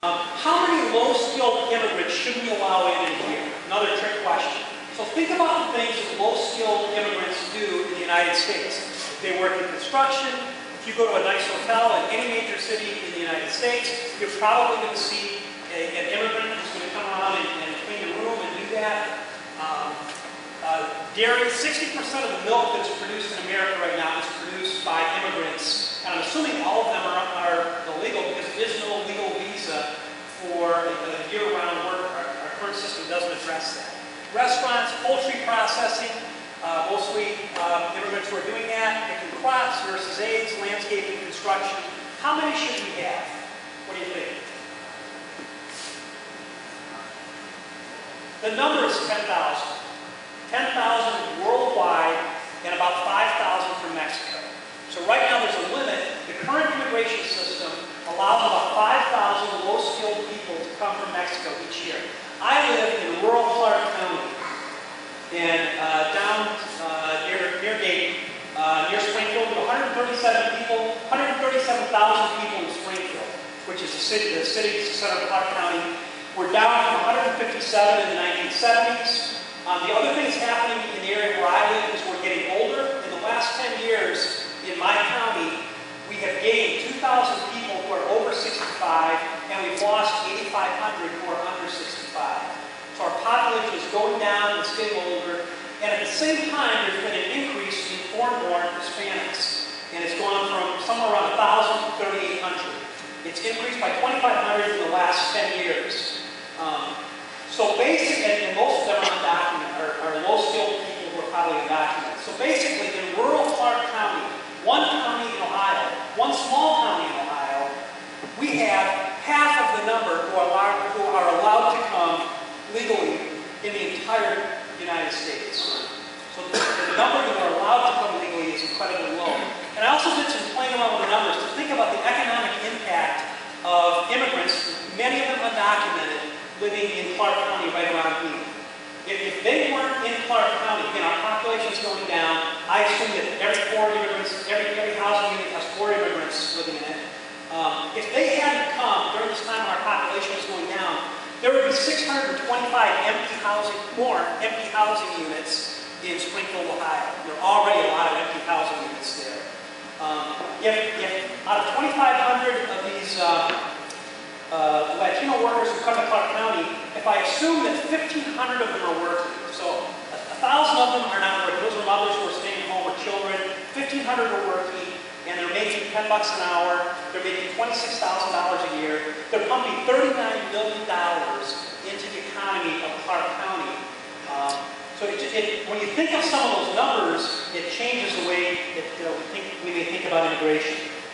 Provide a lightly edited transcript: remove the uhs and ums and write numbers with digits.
How many low-skilled immigrants should we allow in a year? Another trick question. So think about the things that low-skilled immigrants do in the United States. If they work in construction, if you go to a nice hotel in any major city in the United States, you're probably going to see an immigrant who's going to come around and clean the room and do that. Dairy, 60% of the milk that's produced in America right now is produced by immigrants. And I'm assuming all of them are illegal because there is no legal visa for year-round work. Our current system doesn't address that. Restaurants, poultry processing, mostly immigrants who are doing that. Picking crops, nurses' aides, landscaping, construction. How many should we have? What do you think? The number is 10,000. 10,000 worldwide and about 5,000 from Mexico. So right now there's a limit. The current immigration system allows about 5,000 low-skilled people to come from Mexico each year. I live in rural Clark County, and down near Dayton, near Springfield, with 137,000 people in Springfield, which is the city center of Clark County. We're down from 157 in the 1970s. The other thing that's happening in the area where I live is we're getting older. In the last 10 years in my county, we have gained 2,000 people who are over 65, and we've lost 8,500 who are under 65. So our population is going down, it's getting older, and at the same time, there's been an increase in foreign-born Hispanics, and it's gone from somewhere around 1,000 to 3,800. It's increased by 2,500 in the last 10 years. So basically, and most of them are undocumented, are low-skilled people who are probably undocumented. So basically, in rural Clark County, one county in Ohio, one small county in Ohio, we have half of the number who are allowed to come legally in the entire United States. So the number that are allowed to come legally is incredibly low. And I also did some playing around with the numbers to think about the economic impact of immigrants, many of them undocumented, living in Clark County right around me. If they weren't in Clark County, again, our population is going down. I assume that every housing unit has 4 immigrants living in it. If they hadn't come during this time when our population was going down, there would be 625 empty housing units in Springfield, Ohio. There are already a lot of empty housing units there. If out of 2,500 of these Latino workers who come to Clark County, if I assume that 1,500 of them are working, so 1,000 of them are not working, those are mothers who are staying home with children, 1,500 are working, and they're making $10 an hour, they're making $26,000 a year, they're pumping $39 million into the economy of Clark County. So when you think of some of those numbers, it changes the way that we may think about immigration.